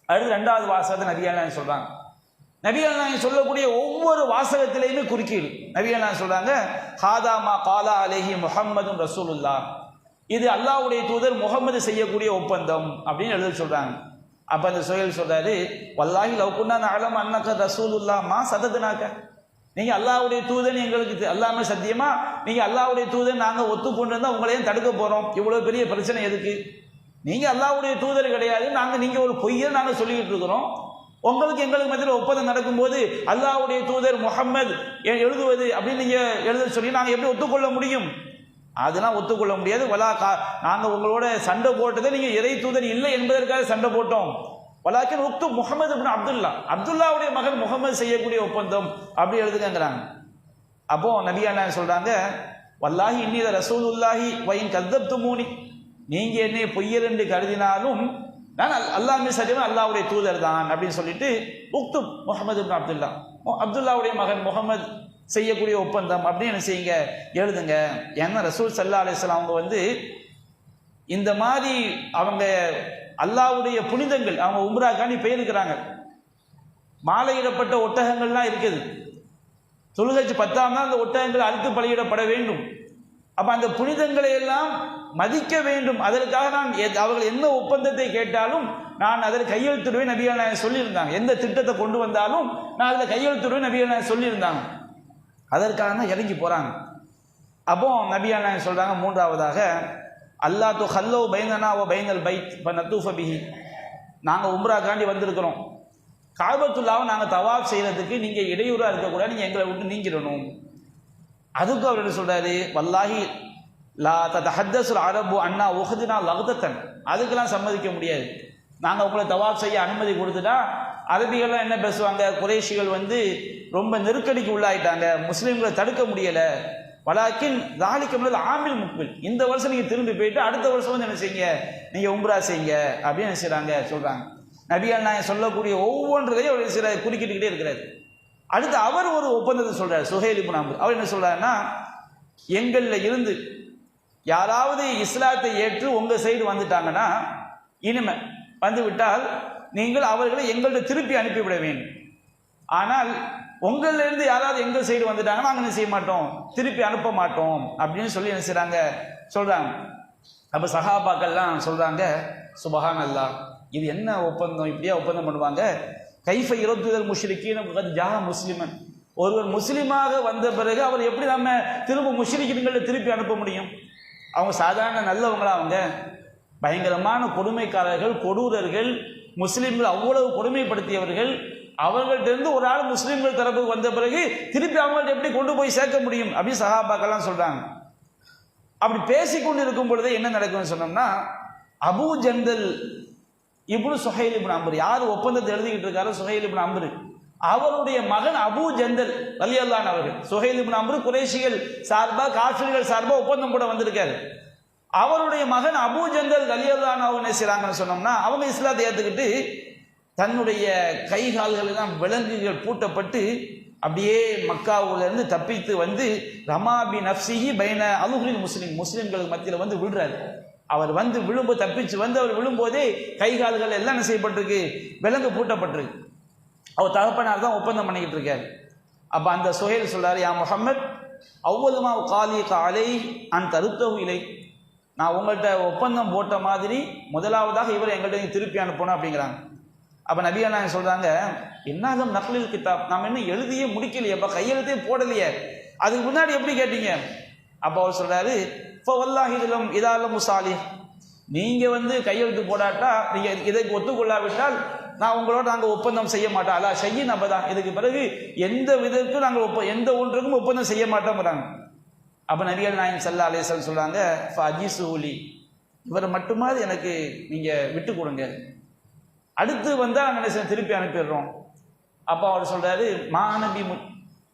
அடுத்து 2வது வாசகத்தை நபிகள் நாயகம் சொல்றாங்க. நபிகள் நாயகம் சொல்லக்கூடிய ஒவ்வொரு வாசகத்திலையுமே குறுக்கீடு. நபிகள் நாயகம் சொல்றாங்க, ஹாதா மா காலா அலைஹி முஹம்மதுன் ரசூலுல்லாஹ், இது அல்லாஹ்வுடைய தூதர் முகமது செய்யக்கூடிய ஒப்பந்தம் அப்படின்னு எழுத சொல்றாங்க. அப்ப அந்த சுஹைல் சொல்றாரு, வல்லாஹி லவ் குன்னா நஅலம் அன்னக ரசூலுல்லாஹ் மா சதத்னாக, நீங்க அல்லாஹ்வுடைய தூதன் எங்களுக்கு அல்லாஹ்மே சத்தியமா நீங்க அல்லாஹ்வுடைய தூதன் நாங்க ஒத்துக்கொண்டிருந்தா உங்களையும் தடுக்க போறோம், இவ்வளவு பெரிய பிரச்சனை எதுக்கு, நீங்க அல்லாஹ்வுடைய தூதர் கிடையாது, நீங்க ஒரு பொய்யை நாங்க சொல்லிக்கிட்டு இருக்கிறோம், உங்களுக்கு எங்களுக்கு மத்தியில் ஒப்பந்தம் நடக்கும்போது அல்லாஹ்வுடைய தூதர் முஹம்மது எழுதுவது அப்படின்னு நீங்க எழுத சொல்லி நாங்க எப்படி ஒத்துக்கொள்ள முடியும், அதெல்லாம் ஒத்துக்கொள்ள முடியாது. நாங்க உங்களோட சண்டை போட்டதை நீங்க இறை தூதர் இல்லை என்பதற்காக சண்டை போட்டோம், வலாக்கின் உக்து முஹம்மது இப்னு அப்துல்லாவுடைய மகன் முகமது செய்யக்கூடிய ஒப்பந்தம் அப்படி எழுதுங்கிறாங்க. அப்போ நபியா நாயகம் சொல்றாங்க, வல்லாஹி இன்னி ரசூலுல்லாஹி வயின் கத்தப்துமூனி, நீங்க என்னை பொய்யர் என்று கருதினாலும் நான் அல்லாஹ் சத்தியமா அல்லாஹ்வுடைய தூதர் தான் அப்படின்னு சொல்லிட்டு உக்து முஹம்மது இப்னு அப்துல்லாவுடைய மகன் முகமது செய்யக்கூடிய ஒப்பந்தம் அப்படின்னு என்ன செய்யுங்க, எழுதுங்க. ஏன்னா ரசூல் ஸல்லல்லாஹு அலைஹி வஸல்லம் அவங்க வந்து இந்த மாதிரி அவங்க அல்லாஹ்வுடைய புனிதங்கள், அவங்க உம்ராக்காண்டி போயிருக்கிறாங்க. மாலையிடப்பட்ட ஒட்டகங்கள்லாம் இருக்குது. துல்ஹஜ் 10ஆம் நாள் அந்த ஒட்டகங்கள் அறுத்து பலியிடப்பட வேண்டும். அப்ப அந்த புனிதங்களை எல்லாம் மதிக்க வேண்டும். அதற்காக நான் அவர்கள் என்ன ஒப்பந்தத்தை கேட்டாலும் நான் அதில் கையெழுத்துடுவேன் நபிகள் நாயகம் சொல்லியிருந்தாங்க. எந்த திட்டத்தை கொண்டு வந்தாலும் நான் அதில் கையெழுத்துடுவேன் நபிகள் நாயகம் சொல்லியிருந்தாங்க. அதற்காக தான் இறங்கி போறாங்க. அப்போ நபிகள் நாயகம் சொல்றாங்க, மூன்றாவதாக அல்லா து ஹல்லோ பைனனா ஓ பைனல் பைத் நத்தூஃப பிஹி, நாங்கள் உம்ராக்காண்டி வந்திருக்கிறோம், காபத்துல்லாவை நாங்கள் தவாப் செய்யறதுக்கு நீங்க இடையூறா இருக்கக்கூடாது, நீங்க எங்களை விட்டு நீங்கிடணும். அதுக்கு அவர் என்ன சொல்றாரு, வல்லாஹி லா தஹத்தஸுல் அரபு அன்னா உஹதுனா லக்தத்தன், அதுக்கெல்லாம் சம்மதிக்க முடியாது. நாங்கள் உங்களை தவாப் செய்ய அனுமதி கொடுத்துட்டா அரபிகள்லாம் என்ன பேசுவாங்க, குறைஷிகள் வந்து ரொம்ப நெருக்கடிக்கு உள்ளாயிட்டாங்க, முஸ்லீம்களை தடுக்க முடியல. வலாக்கின் தாலிக்கமில் ஆமில் முக்பில், இந்த வருஷம் நீங்க திரும்பி போயிட்டு அடுத்த வருஷம் வந்து என்ன செய்யுங்க, நீங்க உம்ரா செய்யுங்க அப்படின்னு என்ன செய்றாங்க சொல்றாங்க. நபிகள் நாயகம் சொல்லக்கூடிய ஒவ்வொன்றையும் அவர் சில குறுக்கிட்டுக்கிட்டே இருக்கிறார். அடுத்து அவர் ஒரு ஒப்பந்தத்தை சொல்றாரு, சுஹைல் இப்னு அம்ர். அவர் என்ன சொல்றாருன்னா, எங்கள்ல இருந்து யாராவது இஸ்லாத்தை ஏற்று உங்க சைடு வந்துட்டாங்கன்னா, இனிமே வந்து விட்டால் நீங்கள் அவர்களை எங்கள்ட்ட திருப்பி அனுப்பிவிட வேண்டும். ஆனால் உங்கள்ல இருந்து யாராவது எங்கள் சைடு வந்துட்டாங்கன்னா நாங்கள் என்ன செய்ய மாட்டோம், திருப்பி அனுப்ப மாட்டோம் அப்படின்னு சொல்லி என்ன செய்றாங்க சொல்றாங்க. அப்ப சஹாபாக்கள்லாம் சொல்றாங்க, சுபஹான் அல்லாஹ், இது என்ன ஒப்பந்தம், இப்படியா ஒப்பந்தம் பண்ணுவாங்க? கைஃப இரத்துதல் முஷ்ரிக்கீன ஜாஹ முஸ்லிமன், ஒருவர் முஸ்லிமாக வந்த பிறகு அவர் எப்படி நம்ம திரும்ப முஷ்ரிக்கீன்களை திருப்பி அனுப்ப முடியும்? அவங்க சாதாரண நல்லவங்களா? அவங்க பயங்கரமான கொடுமைக்காரர்கள், கொடூரர்கள், முஸ்லிம்கள் அவ்வளவு கொடுமைப்படுத்தியவர்கள். அவர்கள்ட்ட இருந்து ஒரு ஆள் முஸ்லிம்கள் தரப்புக்கு வந்த பிறகு திருப்பி அவங்கள்ட்ட எப்படி கொண்டு போய் சேர்க்க முடியும் அப்படின்னு சஹாபாக்கெல்லாம் சொல்றாங்க. அப்படி பேசிக்கொண்டு இருக்கும் பொழுதே என்ன நடக்கும்னு சொன்னோம்னா, அபூ ஜந்தல் இப்னு சுஹைல் இப்னு அம்ர், யார் ஒப்பந்தத்தை எழுதிக்கிட்டு இருக்காரோ சுஹைல் இப்னு அம்ர், அவருடைய மகன் அபூ ஜந்தல் ரலியல்லாஹு அன்ஹு அவர்கள். சுஹைல் இப்னு அம்ர் குறைஷிகள் சார்பா, காஃபிர்கள் சார்பா ஒப்பந்தம் கூட வந்திருக்காரு. அவருடைய மகன் அபூ ஜந்தல் ரலியல்லாஹு அன்ஹு என்ன செய்றாங்கன்னு சொன்னோம்னா, அவங்க இஸ்லாத்தை ஏத்துக்கிட்டு தன்னுடைய கை கால்கள் எல்லாம் விலங்குகள் பூட்டப்பட்டு அப்படியே மக்காவுல இருந்து தப்பித்து வந்து ரமாபி நப்சிஹி பைன அலுஹுலில் முஸ்லிம்களுக்கு மத்தியில் வந்து விழுறாரு. அவர் வந்து விழும்போது, தப்பிச்சு வந்து அவர் விழும்போதே கை கால்கள் எல்லாம் என்ன செய்யப்பட்டிருக்கு, விலங்கு பூட்டப்பட்டிருக்கு. அவர் தகப்பனார் தான் ஒப்பந்தம் பண்ணிக்கிட்டு இருக்காரு. அப்ப அந்த சுஹைல் சொல்றாரு, யா முஹம்மத் அவ்வளவுமா காலி காலை அன் தருத்தவு இலை, நான் உங்கள்கிட்ட ஒப்பந்தம் போட்ட மாதிரி முதலாவதாக இவர் எங்கள்கிட்ட திருப்பி அனுப்பணும் அப்படிங்கிறாங்க. அப்ப நபிகள் நாயகம் சொல்றாங்க, என்னாலும் நக்லில் கிதாப், நாம் என்ன எழுதியே முடிக்கலையே, அப்ப கையெழுத்தே போடலையே, அதுக்கு முன்னாடி எப்படி கேட்டீங்க? அப்ப அவர் சொல்றாரு, ஃபவல்லாஹிலும் இதாலும் முசாலிஹ், நீங்க வந்து கையெழுத்து போடாட்டா, நீங்க இதற்கு ஒத்துக்கொள்ளாவிட்டால் நான் உங்களோட நாங்கள் ஒப்பந்தம் செய்ய மாட்டோம். அல்லா ஷையின் அபதா, இதுக்கு பிறகு எந்த விதத்துக்கும் நாங்கள் எந்த ஒன்றுக்கும் ஒப்பந்தம் செய்ய மாட்டோம்ங்கிறாங்க. அப்ப நபிகள் நாயகம் ஸல்லல்லாஹு அலைஹி வஸல்லம் சொல்றாங்க, ஃபஅஜிஸூலி, இவரை மட்டுமாவது எனக்கு நீங்க விட்டு கொடுங்க, அடுத்து வந்தா நாங்கள் திருப்பி அனுப்பிடுறோம். அப்போ அவர் சொல்றாரு, மாநபி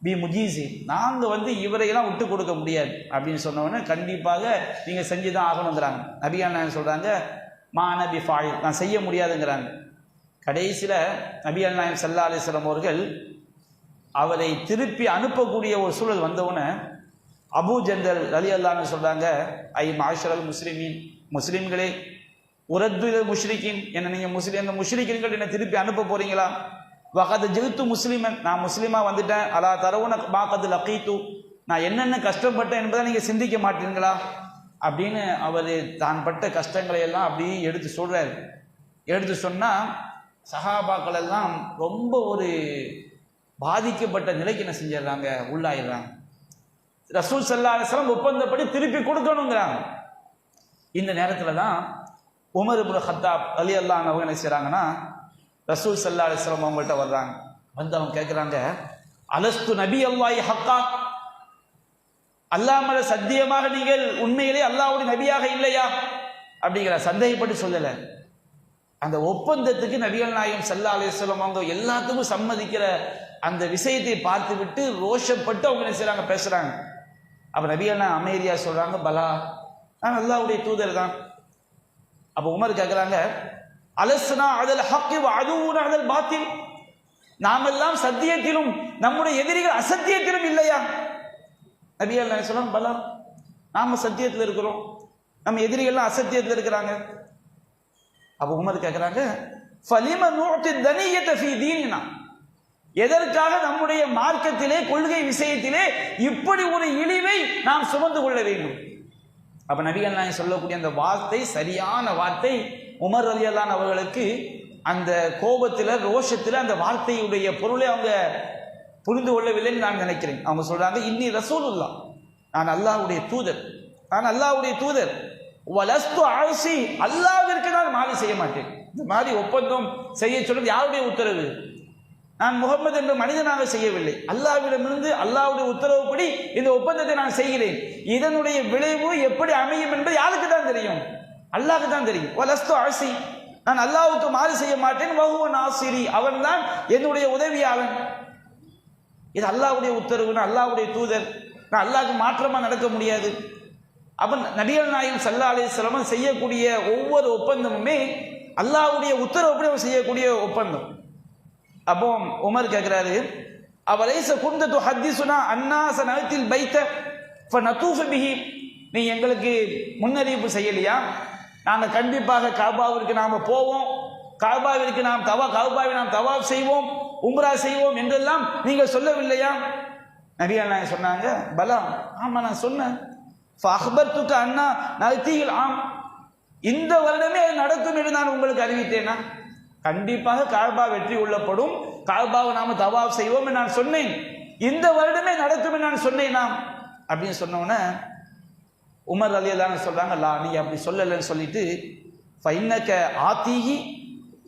பி முஜீசி, நாங்க வந்து இவரையெல்லாம் விட்டு கொடுக்க முடியாது அப்படின்னு சொன்னவொடனே கண்டிப்பாக நீங்க செஞ்சுதான் ஆகணுங்கிறாங்க. நபிகள் நாயகம் சொல்றாங்க, மாநபி ஃபாயில், நான் செய்ய முடியாதுங்கிறாங்க. கடைசியில நபிகள் நாயகம் ஸல்லல்லாஹு அலைஹி வஸல்லம் அவர்கள் அவரை திருப்பி அனுப்பக்கூடிய ஒரு சூழல் வந்தவுடனே அபூ ஜந்தல் ரலியல்லாஹு அன்ஹு சொல்றாங்க, ஐ மாஷரல் முஸ்லிமீன், முஸ்லிம்களே, உரத்து முஷ்ரிக்கின், என்ன நீங்க முஸ்லிம் முஷ்ரிக்கின்கள் என்ன திருப்பி அனுப்ப போறீங்களா? வகது ஜில்து முஸ்லிமன், நான் முஸ்லிமா வந்துட்டேன். அலா தரவுன பாக்கது லக்கீத்து, நான் என்னென்ன கஷ்டப்பட்டேன் என்பதை நீங்க சிந்திக்க மாட்டீங்களா அப்படின்னு அவர் தான் பட்ட கஷ்டங்களை எல்லாம் அப்படியே எடுத்து சொல்றாரு. எடுத்து சொன்னா சஹாபாக்கள் எல்லாம் ரொம்ப ஒரு பாதிக்கப்பட்ட நிலைக்கு என்ன செஞ்சிடறாங்க, உள்ளாயிடுறாங்க. ரசூல் ஸல்லல்லாஹு அலைஹி வஸல்லம் ஒப்பந்தப்படி திருப்பி கொடுக்கணுங்கிறாங்க. இந்த நேரத்துல தான் உமர் இப்னு கத்தாப் ரலியல்லாஹு அன்ஹு அவங்க என்ன செய்றாங்கன்னா, ரசூல் ஸல்லல்லாஹு அலைஹி வஸல்லம் அவங்கள்ட்ட வர்றாங்க. வந்து அவங்க கேட்குறாங்க, அலஸ்து நபி அல்லாஹி ஹக்கா, அல்லாஹ் மேல சத்தியமாக நீங்கள் உண்மையிலே அல்லாஹ்வுடைய நபியாக இல்லையா அப்படிங்கிற சந்தேகப்பட்டு சொல்லல. அந்த ஒப்பந்தத்துக்கு நபிகள் நாயகம் ஸல்லல்லாஹு அலைஹி வஸல்லம் அவங்க எல்லாத்துக்கும் சம்மதிக்கிற அந்த விஷயத்தை பார்த்து விட்டு ரோஷப்பட்டு அவங்க என்ன செய்றாங்க, பேசுறாங்க. அப்ப நபிகள் நாயகம் அமைதியா சொல்றாங்க, பலா நான் அல்லாஹ்வுடைய தூதர் தான். அப்ப உமர் கேட்கிறாங்க, அலஸ்னா அதல் ஹக்கி வ அதுவுனா அதல் பாத்தில், நாமெல்லாம் சத்தியத்திலும் நம்முடைய எதிரிகள் அசத்தியத்திலும் இல்லையா? நபிகள் நாயகம் சொல்றாங்க, பலா நாம சத்தியத்தில் இருக்கிறோம், நம்ம எதிரிகள்லாம் அசத்தியத்தில் இருக்கிறாங்க. அப்ப உமர் கேட்கிறாங்க, ஃபலிம நுஅதி தனியத ஃபீ தீனினா, எதற்காக நம்முடைய மார்க்கத்திலே கொள்கை விஷயத்திலே இப்படி ஒரு இழிவை நாம் சுமந்து கொள்ள வேண்டும்? அப்ப நபிகள் நாயகம் சொல்லக்கூடிய அந்த வார்த்தை சரியான வார்த்தை. உமர் ரலியல்லாஹு அன்ஹு அவர்களுக்கு அந்த கோபத்தில் ரோஷத்தில் அந்த வார்த்தையுடைய பொருளை அவங்க புரிந்து கொள்ளவில்லைன்னு நான் நினைக்கிறேன். அவங்க சொல்றாங்க, இன்னி ரசூலுல்லாஹ், நான் அல்லாஹ்வுடைய தூதர், நான் அல்லாஹ்வுடைய தூதர், வலஸ்து ஆசி, அல்லாஹ்விற்கு நான் மாறி செய்ய மாட்டேன். இந்த மாதிரி ஒப்பந்தம் செய்ய சொல்றது யாருடைய உத்தரவு? நான் முகமது என்ற மனிதனாக செய்யவில்லை, அல்லாஹ்விடமிருந்து அல்லாஹ்வுடைய உத்தரவுப்படி இந்த ஒப்பந்தத்தை நான் செய்கிறேன். இதனுடைய விளைவு எப்படி அமையும் என்பது யாருக்கு தான் தெரியும்? அல்லாஹ்வுக்கு தான் தெரியும். வலஸ்து ஆசி, நான் அல்லாஹ்வுக்கு மாறி செய்ய மாட்டேன். வஹுவ நாசிரி, அவன் தான் என்னுடைய உதவியாளன். இது அல்லாஹ்வுடைய உத்தரவு, நான் அல்லாஹ்வுடைய தூதர், நான் அல்லாஹ்வுக்கு மாற்றமா நடக்க முடியாது. அப்ப நபிகள் நாயகம் ஸல்லல்லாஹு அலைஹி வஸல்லம் செய்யக்கூடிய ஒவ்வொரு ஒப்பந்தமுமே அல்லாஹ்வுடைய உத்தரவுப்படி அவர் செய்யக்கூடிய ஒப்பந்தம். அப்போ உமர் கேட்கிறாரு, அவலைஸ குந்தது ஹத்திசுனா அன்னாஸ நஅத்தில் பைத ஃபனதூஃப பிஹி, நீ எங்களுக்கு முன்னறிவிப்பு செய்யலையா? நாங்கள் கண்டிப்பாக காபாவிற்கு நாம போவோம், காபாவிற்கு காபாவை நாம் தவாப் செய்வோம், உம்ரா செய்வோம் என்றெல்லாம் நீங்கள் சொல்லவில்லையா? நபிகள் நாயகம் சொன்னாங்க, பலா ஆமா நான் சொன்னேன். ஃபஅக்பர்துக அன்னா நஅதில் ஆம், இந்த வருடமே அது நடக்கும் என்று நான் உங்களுக்கு அறிவித்தேனா? கண்டிப்பாக காபா வெற்றி கொள்ளப்படும், காபாவை நாம தவாப் செய்வோம் என்று நான் சொன்னேன், இந்த வருடமே நடக்கும் என்று நான் சொன்னேனா அப்படின்னு சொன்னோன்னே உமர் ரலியல்லாஹு அன்ஹு சொல்றாங்க, லா நீங்க அப்படி சொல்லலைன்னு சொல்லிட்டு, ஃபைன்னக ஆதீஹி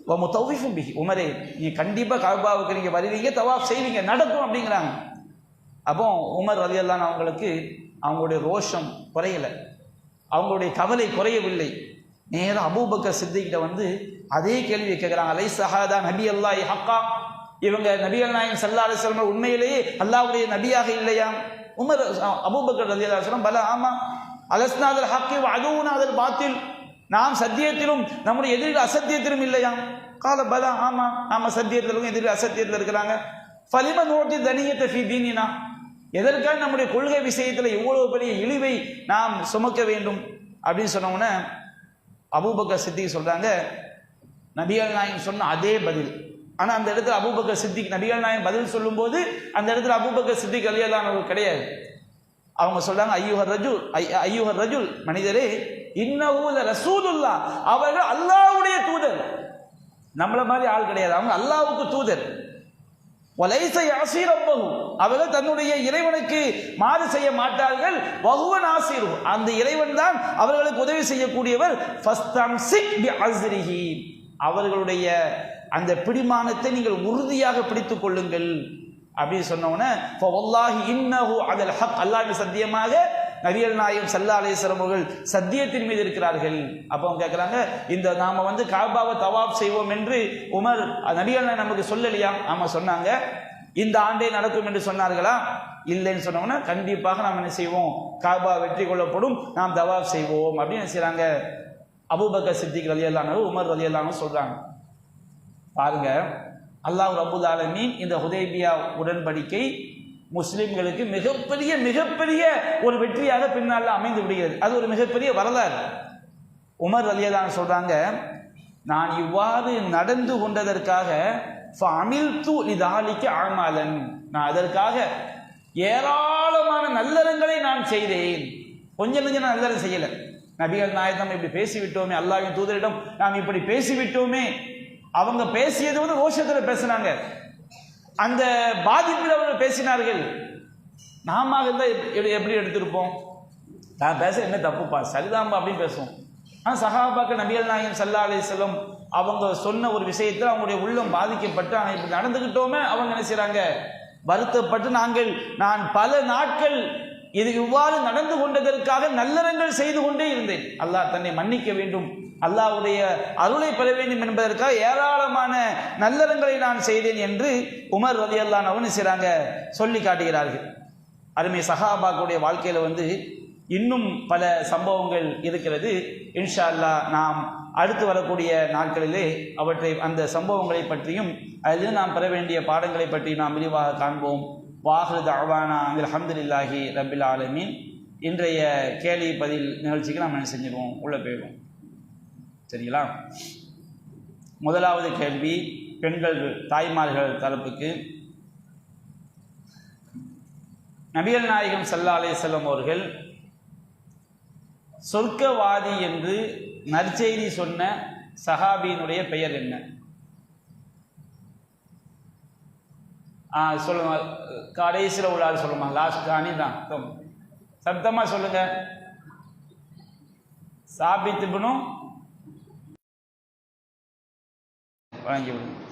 வ முதவ்விஃபும் பிஹி, உமரே நீ கண்டிப்பா காபாவுக்கு நீங்க வருவீங்க, தவாப் செய்வீங்க, நடக்கும் அப்படிங்கிறாங்க. அப்போ உமர் ரலியல்லாஹு அன்ஹு அவங்களுக்கு அவங்களுடைய ரோஷம் குறையல, அவங்களுடைய கவலை குறையவில்லை. நேரம் அபூபக்கர் சித்திக்கிட்ட வந்து அதே கேள்வியை கேட்கிறாங்க, அலை சஹாதா நபி அல்லாஹி ஹக்கா, இவங்க நபிகள் நாயகம் ஸல்லல்லாஹு அலைஹி வஸல்லம் உண்மையிலேயே அல்லாஹ்வுடைய நபியாக இல்லையா? உமர் அபூபக்கர் ரலியல்லாஹு அன்ஹு பல ஆமா, அலஸ்னா அதல் ஹக்கி வ அதுவுனா அதல் பாத்தில், நாம் சத்தியத்திலும் நம்முடைய எதிரிகள் அசத்தியத்திலும் இல்லையா? கால பலா ஆமா, நாம சத்தியத்திலும் எதிரிகள் அசத்தியத்தில் இருக்கிறாங்க. ஃபலிம நுஅதி தனியத ஃபீ தீனினா, எதற்காக நம்முடைய கொள்கை விஷயத்தில் இவ்வளவு பெரிய இழிவை நாம் சுமக்க வேண்டும் அப்படின்னு சொன்னோம்னா அபூபக்கர் சித்திக் சொல்றாங்க, நபிகள் நாயகம் சொன்ன அதே பதில். ஆனா அந்த இடத்துல அபூபக்கர் சித்திக் நபிகள் நாயகம் பதில் சொல்லும் போது அந்த இடத்துல அபூபக்கர் சித்திக் ரலியல்லாஹு அன்ஹு கிடையாது. அவங்க சொல்றாங்க, ஐயுஹர் ரஜுல், மனிதரே, இன்னஹு லரசூலுல்லாஹ், அவர்கள் அல்லாஹ்வுடைய தூதர், நம்மள மாதிரி ஆள் கிடையாது, அவங்க அல்லாஹ்வுக்கு தூதர். வலைஸ யாஸி ரப்பஹு, அவர்கள் தன்னுடைய இறைவனுக்கு மாறு செய்ய மாட்டார்கள். வஹுவ நாசிரு, அந்த இறைவன் தான் அவர்களுக்கு உதவி செய்யக்கூடியவர். ஃபஸ்தம்சிக் பிஅஸ்ரிஹி, அவர்களுடைய அந்த பிடிமானத்தை நீங்கள் உறுதியாக பிடித்துக் கொள்ளுங்கள் அப்படின்னு சொன்னோன்னே, ஃபவல்லாஹி இன்னஹு அலல் ஹக், அல்லாஹ்வின் சத்தியமாக நபிகள் நாயகம் ஸல்லல்லாஹு அலைஹி வஸல்லம் அவர்கள் சத்தியத்தின் மீது இருக்கிறார்கள். அப்போ அவங்க கேட்குறாங்க, இந்த நாம வந்து காபாவை தவாப் செய்வோம் என்று உமர் நபிகள் நாயகம் நமக்கு சொல்லலையா? ஆமா சொன்னாங்க. இந்த ஆண்டே நடக்கும் என்று சொன்னார்களா? இல்லைன்னு சொன்னோம்னா கண்டிப்பாக நாம் என்ன செய்வோம், காபா வெற்றி கொள்ளப்படும், நாம் தவாப் செய்வோம் அப்படின்னு என்ன செய்றாங்க, அபூபக்கர் சித்திக் ரலியல்லாஹு அன்ஹு உமர் ரலியல்லாஹு அன்ஹு சொல்றாங்க. பாருங்க, அல்லாஹ் ரப்புல் ஆலமீன் இந்த ஹுதைபியா உடன்படிக்கை முஸ்லிம்களுக்கு மிகப்பெரிய ஒரு வெற்றியாக பின்னால் அமைந்து விடுகிறது. அது ஒரு மிகப்பெரிய வரலாறு. உமர் ரலியல்லாஹு அன்ஹு சொல்றாங்க, நான் இவ்வாறு நடந்து கொண்டதற்காக ஃபஅமில்து லிதாலிக அமாலன், நான் அதற்காக ஏராளமான நல்லறங்களை நான் செய்தேன். கொஞ்சம் நான் நல்லறம் செய்யல. நபிகள் நாயகம் இப்படி பேசிவிட்டோமே, அல்லாஹ்வின் தூதரிடம் நாம் இப்படி பேசிவிட்டோமே, அவங்க பேசியது வந்து ரோஷத்தில் பேசினாங்க, அந்த பாதிப்பில் அவர்கள் பேசினார்கள். நாம இருந்தால் எப்படி எடுத்திருப்போம்? நான் பேச என்ன தப்புப்பா, சரிதாம்பா அப்படின்னு பேசுவோம். ஆனால் சஹாபாக்கள் நபிகள் நாயகம் ஸல்லல்லாஹு அலைஹி வஸல்லம் அவங்க சொன்ன ஒரு விஷயத்தில் அவங்களுடைய உள்ளம் பாதிக்கப்பட்டு அவங்க இப்படி நடந்துக்கிட்டோமே, அவங்க என்ன செய்றாங்க, வருத்தப்பட்டு நான் பல நாட்கள் இது இவ்வாறு நடந்து கொண்டதற்காக நல்லறங்கள் செய்து கொண்டே இருந்தேன், அல்லாஹ் தன்னை மன்னிக்க வேண்டும் அல்லாஹ்வுடைய அருளை பெற வேண்டும் என்பதற்காக ஏராளமான நல்லறங்களை நான் செய்தேன் என்று உமர் ரலியல்லாஹு அன்ஹு செய்றாங்க சொல்லி காட்டுகிறார்கள். அருமை சஹாபாக்களுடைய வாழ்க்கையில இன்னும் பல சம்பவங்கள் இருக்கிறது. இன்ஷா அல்லாஹ் நாம் அடுத்து வரக்கூடிய நாட்களிலே அந்த சம்பவங்களை பற்றியும் அதில் நாம் பெற வேண்டிய பாடங்களை பற்றி நாம் விரிவாக காண்போம். வாஹிரு தஅவானா அல்ஹம்துலில்லாஹி ரப்பில் ஆலமீன். இன்றைய கேள்வி பதில் நிகழ்ச்சிக்கு நாம் என்ன செஞ்சிருவோம், உள்ள போயிடுவோம். சரிங்களா? முதலாவது கேள்வி பெண்கள் தாய்மார்கள் தரப்புக்கு. நபிகள் நாயகம் ஸல்லல்லாஹு அலைஹி வஸல்லம் அவர்கள் சொர்க்கவாதி என்று நற்செய்தி சொன்ன சஹாபியினுடைய பெயர் என்ன? சொல்லுங்க, கடைசியில் உள்ள ஆள் சொல்லுமா? லாஸ்ட் அணி தான், சப்தமா சொல்லுங்க. சாபித் இப்னு வழங்கி விடுங்க.